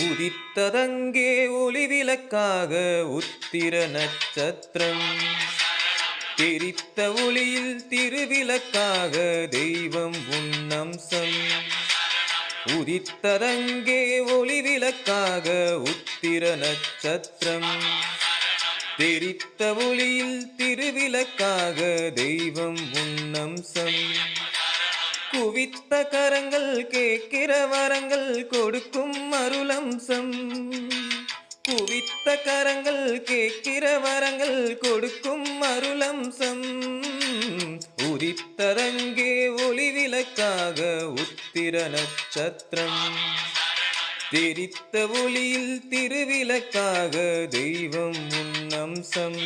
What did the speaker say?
உதித்ததங்கே ஒளிவிளக்காக உத்திர நட்சத்திரம். தெரித்த ஒளியில் திருவிளக்காக தெய்வம் உன்னம்சம். உதித்ததங்கே ஒளிவிளக்காக உத்திர நட்சத்திரம். தெரித்த ஒளியில் திருவிளக்காக தெய்வம் உன்னம்சம். குவித்த கரங்கள் கேட்கிற வரங்கள் கொடுக்கும் அருளம்சம். குவித்த கரங்கள் கேட்கிற வரங்கள் கொடுக்கும் அருளம்சம். உதித்ததங்கே ஒளிவிளக்காக உத்திர நட்சத்திரம். தெரித்த ஒளியில் திருவிளக்காக தெய்வம் உன்னம்சம்.